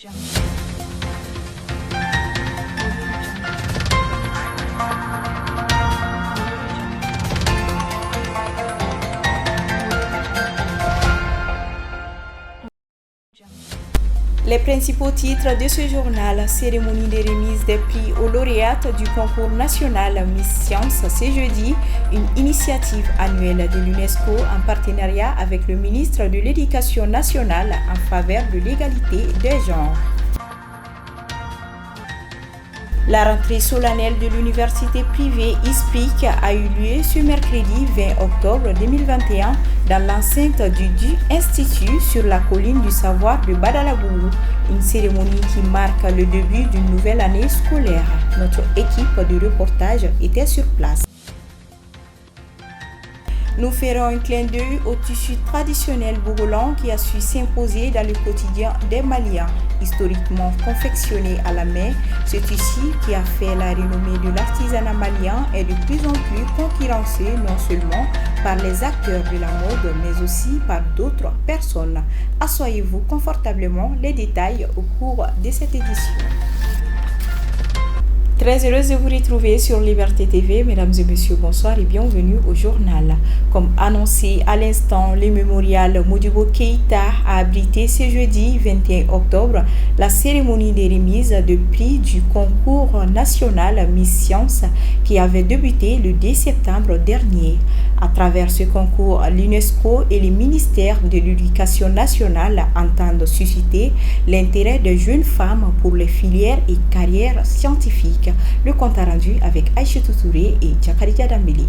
Les principaux titres de ce journal: cérémonie de remise des prix aux lauréates du concours national Miss Science ce jeudi, une initiative annuelle de l'UNESCO en partenariat avec le ministre de l'Éducation nationale en faveur de l'égalité des genres. La rentrée solennelle de l'université privée ISPIC a eu lieu ce mercredi 20 octobre 2021 dans l'enceinte du Institut sur la colline du savoir de Badalabourou, une cérémonie qui marque le début d'une nouvelle année scolaire. Notre équipe de reportage était sur place. Nous ferons un clin d'œil au tissu traditionnel bougolan qui a su s'imposer dans le quotidien des Maliens. Historiquement confectionné à la main, ce tissu qui a fait la renommée de l'artisanat malien est de plus en plus concurrencé non seulement par les acteurs de la mode mais aussi par d'autres personnes. Asseyez-vous confortablement, les détails au cours de cette édition. Très heureuse de vous retrouver sur Liberté TV. Mesdames et messieurs, bonsoir et bienvenue au journal. Comme annoncé à l'instant, le mémorial Modibo Keïta a abrité ce jeudi 21 octobre la cérémonie de remise de prix du concours national Miss Science qui avait débuté le 10 septembre dernier. À travers ce concours, l'UNESCO et le ministère de l'Éducation nationale entendent susciter l'intérêt des jeunes femmes pour les filières et carrières scientifiques. Le compte rendu avec Aïchetou Touré et Djakarika Dambeli.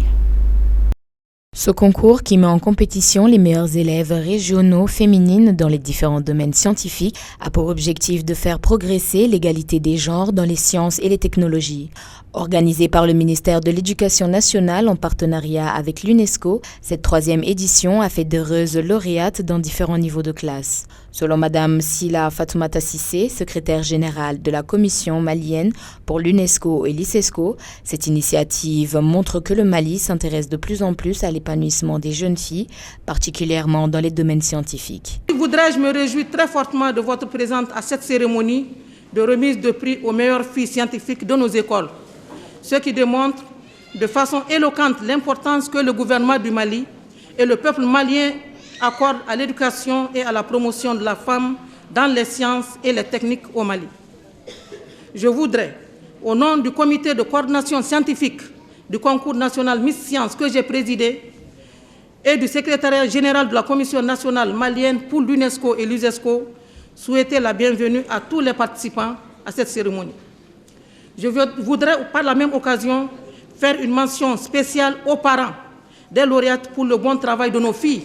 Ce concours, qui met en compétition les meilleurs élèves régionaux féminines dans les différents domaines scientifiques, a pour objectif de faire progresser l'égalité des genres dans les sciences et les technologies. Organisé par le ministère de l'Éducation nationale en partenariat avec l'UNESCO, cette 3e édition a fait d'heureuses lauréates dans différents niveaux de classe. Selon Madame Sila Fatoumata Sissé, secrétaire générale de la Commission malienne pour l'UNESCO et l'ICESCO, cette initiative montre que le Mali s'intéresse de plus en plus à l'épanouissement des jeunes filles, particulièrement dans les domaines scientifiques. Je me réjouis très fortement de votre présence à cette cérémonie de remise de prix aux meilleures filles scientifiques de nos écoles, ce qui démontre de façon éloquente l'importance que le gouvernement du Mali et le peuple malien accordent à l'éducation et à la promotion de la femme dans les sciences et les techniques au Mali. Je voudrais, au nom du comité de coordination scientifique du concours national Miss Science que j'ai présidé et du secrétariat général de la Commission nationale malienne pour l'UNESCO et l'ICESCO, souhaiter la bienvenue à tous les participants à cette cérémonie. Je voudrais par la même occasion faire une mention spéciale aux parents des lauréates pour le bon travail de nos filles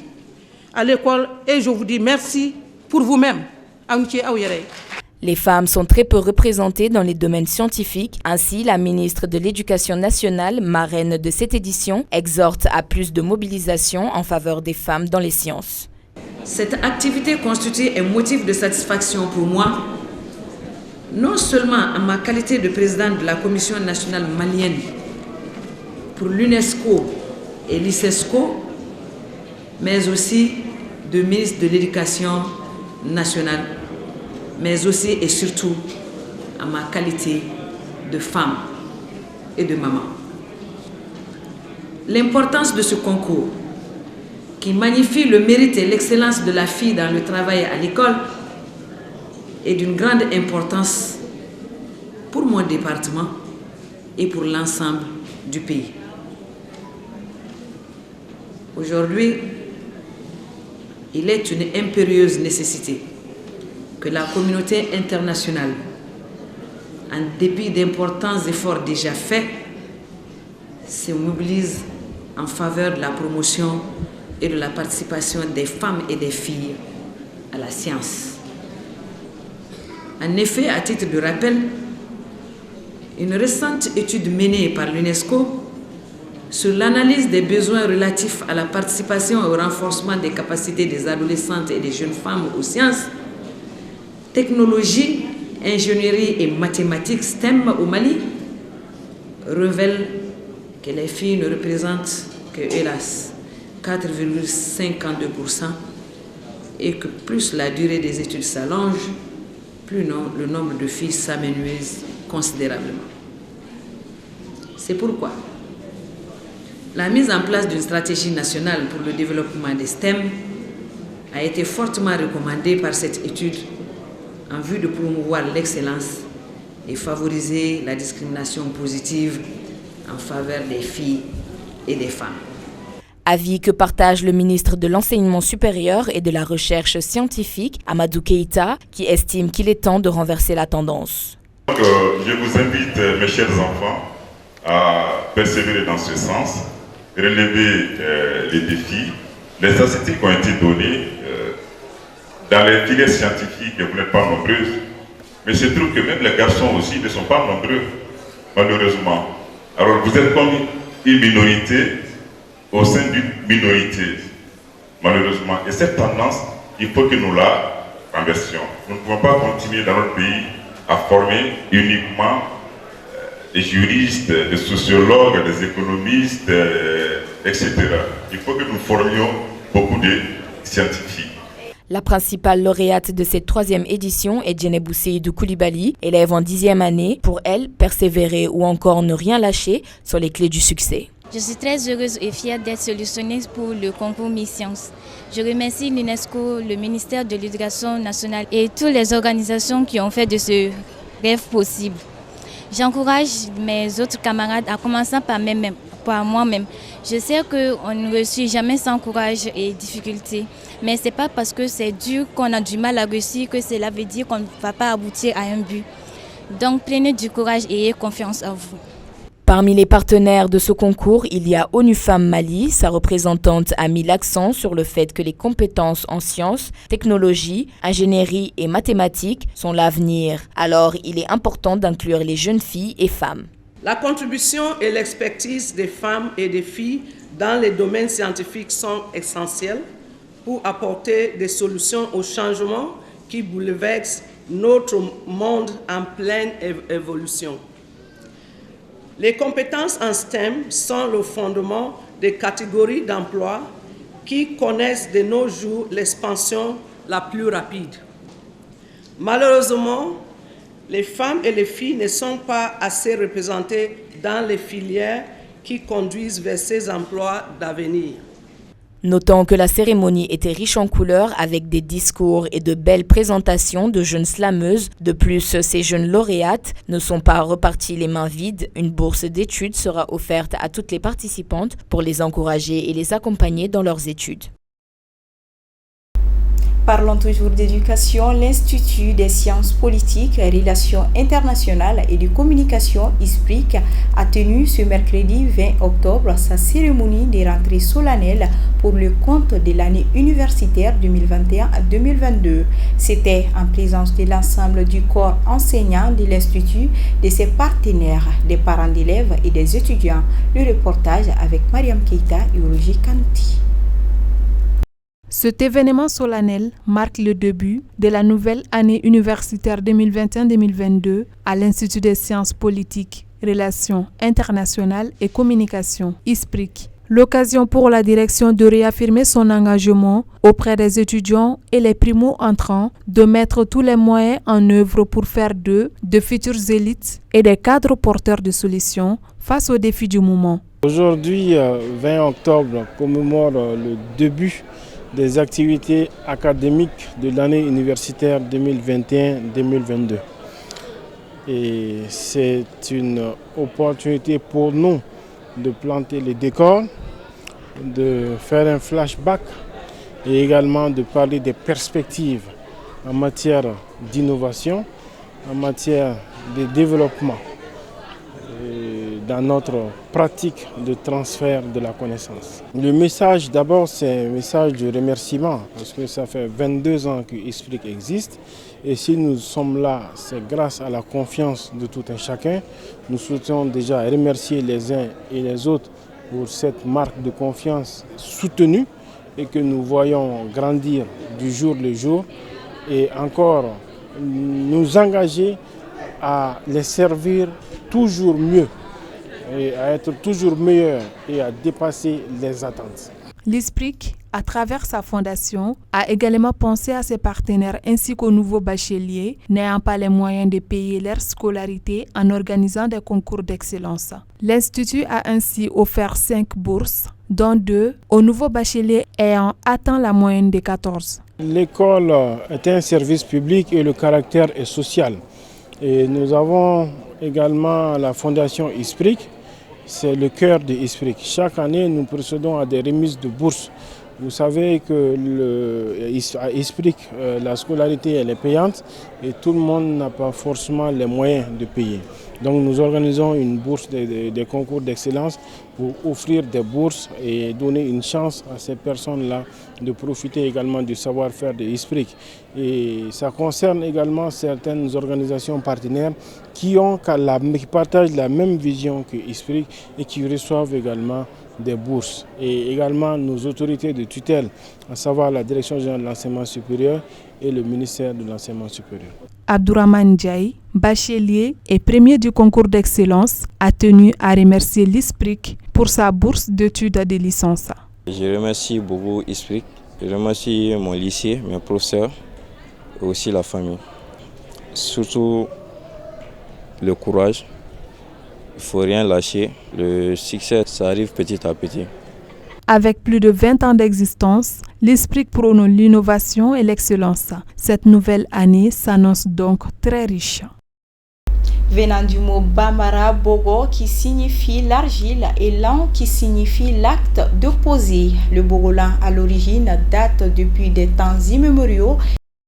à l'école et je vous dis merci pour vous-même. Les femmes sont très peu représentées dans les domaines scientifiques. Ainsi, la ministre de l'Éducation nationale, marraine de cette édition, exhorte à plus de mobilisation en faveur des femmes dans les sciences. Cette activité constitue un motif de satisfaction pour moi, non seulement en ma qualité de présidente de la Commission nationale malienne pour l'UNESCO et l'ICESCO, mais aussi de ministre de l'Éducation nationale, mais aussi et surtout en ma qualité de femme et de maman. L'importance de ce concours, qui magnifie le mérite et l'excellence de la fille dans le travail à l'école, est d'une grande importance pour mon département et pour l'ensemble du pays. Aujourd'hui, il est une impérieuse nécessité que la communauté internationale, en dépit d'importants efforts déjà faits, se mobilise en faveur de la promotion et de la participation des femmes et des filles à la science. En effet, à titre de rappel, une récente étude menée par l'UNESCO sur l'analyse des besoins relatifs à la participation et au renforcement des capacités des adolescentes et des jeunes femmes aux sciences, technologie, ingénierie et mathématiques STEM au Mali révèle que les filles ne représentent que, hélas, 4,52% et que plus la durée des études s'allonge, plus le nombre de filles s'amenuise considérablement. C'est pourquoi la mise en place d'une stratégie nationale pour le développement des STEM a été fortement recommandée par cette étude en vue de promouvoir l'excellence et favoriser la discrimination positive en faveur des filles et des femmes. Avis que partage le ministre de l'Enseignement supérieur et de la Recherche scientifique, Amadou Keïta, qui estime qu'il est temps de renverser la tendance. Je vous invite, mes chers enfants, à persévérer dans ce sens, relever les défis. Les statistiques ont été données. Dans les filières scientifiques, vous n'êtes pas nombreuses, mais il se trouve que même les garçons aussi ne sont pas nombreux, malheureusement. Alors vous êtes comme une minorité au sein d'une minorité, malheureusement. Et cette tendance, il faut que nous la renversions. Nous ne pouvons pas continuer dans notre pays à former uniquement des juristes, des sociologues, des économistes, etc. Il faut que nous formions beaucoup de scientifiques. La principale lauréate de cette 3e édition est Djenebou Seydou Koulibaly, élève en 10e année. Pour elle, persévérer ou encore ne rien lâcher sont les clés du succès. Je suis très heureuse et fière d'être sélectionnée pour le concours Miss Science. Je remercie l'UNESCO, le ministère de l'Éducation nationale et toutes les organisations qui ont fait de ce rêve possible. J'encourage mes autres camarades à commencer par moi-même. Je sais qu'on ne réussit jamais sans courage et difficulté, mais ce n'est pas parce que c'est dur qu'on a du mal à réussir que cela veut dire qu'on ne va pas aboutir à un but. Donc prenez du courage et ayez confiance en vous. Parmi les partenaires de ce concours, il y a ONU Femmes Mali. Sa représentante a mis l'accent sur le fait que les compétences en sciences, technologies, ingénierie et mathématiques sont l'avenir. Alors, il est important d'inclure les jeunes filles et femmes. La contribution et l'expertise des femmes et des filles dans les domaines scientifiques sont essentielles pour apporter des solutions aux changements qui bouleversent notre monde en pleine évolution. Les compétences en STEM sont le fondement des catégories d'emploi qui connaissent de nos jours l'expansion la plus rapide. Malheureusement, les femmes et les filles ne sont pas assez représentées dans les filières qui conduisent vers ces emplois d'avenir. Notons que la cérémonie était riche en couleurs avec des discours et de belles présentations de jeunes slameuses. De plus, ces jeunes lauréates ne sont pas reparties les mains vides. Une bourse d'études sera offerte à toutes les participantes pour les encourager et les accompagner dans leurs études. Parlons toujours d'éducation. L'Institut des sciences politiques, relations internationales et de communication ISPRIC a tenu ce mercredi 20 octobre sa cérémonie de rentrée solennelle pour le compte de l'année universitaire 2021-2022. C'était en présence de l'ensemble du corps enseignant de l'Institut, de ses partenaires, des parents d'élèves et des étudiants. Le reportage avec Mariam Keïta et Roger Kanouti. Cet événement solennel marque le début de la nouvelle année universitaire 2021-2022 à l'Institut des sciences politiques, relations internationales et communication, ISPRIC. L'occasion pour la direction de réaffirmer son engagement auprès des étudiants et les primo-entrants de mettre tous les moyens en œuvre pour faire d'eux de futures élites et des cadres porteurs de solutions face aux défis du moment. Aujourd'hui, 20 octobre, commémore le début des activités académiques de l'année universitaire 2021-2022. Et c'est une opportunité pour nous de planter les décors, de faire un flashback et également de parler des perspectives en matière d'innovation, en matière de développement dans notre pratique de transfert de la connaissance. Le message d'abord, c'est un message de remerciement parce que ça fait 22 ans que ISPRIC existe et si nous sommes là, c'est grâce à la confiance de tout un chacun. Nous souhaitons déjà remercier les uns et les autres pour cette marque de confiance soutenue et que nous voyons grandir du jour le jour et encore nous engager à les servir toujours mieux et à être toujours meilleur et à dépasser les attentes. L'ISPRIC à travers sa fondation, a également pensé à ses partenaires ainsi qu'aux nouveaux bacheliers n'ayant pas les moyens de payer leur scolarité en organisant des concours d'excellence. L'Institut a ainsi offert 5 bourses, dont 2 aux nouveaux bacheliers ayant atteint la moyenne de 14. L'école est un service public et le caractère est social. Et nous avons également la fondation ISPRIC, c'est le cœur de ISPRIC. Chaque année, nous procédons à des remises de bourses. Vous savez qu'à ISPRIC, la scolarité elle est payante et tout le monde n'a pas forcément les moyens de payer. Donc nous organisons une bourse des concours d'excellence pour offrir des bourses et donner une chance à ces personnes-là de profiter également du savoir-faire de ISPRIC. Et ça concerne également certaines organisations partenaires qui partagent la même vision que ISPRIC et qui reçoivent également des bourses. Et également nos autorités de tutelle, à savoir la Direction générale de l'enseignement supérieur et le ministère de l'enseignement supérieur. Abdourahmane Ndiaye, bachelier et premier du concours d'excellence, a tenu à remercier l'ISPRIC pour sa bourse d'études de licence. Je remercie beaucoup l'ISPRIC, je remercie mon lycée, mes professeurs et aussi la famille. Surtout le courage, il ne faut rien lâcher. Le succès, ça arrive petit à petit. Avec plus de 20 ans d'existence, l'ISPRIC prône l'innovation et l'excellence. Cette nouvelle année s'annonce donc très riche. Venant du mot Bambara Bogo qui signifie l'argile et Lan qui signifie l'acte de poser. Le Bogolan à l'origine date depuis des temps immémoriaux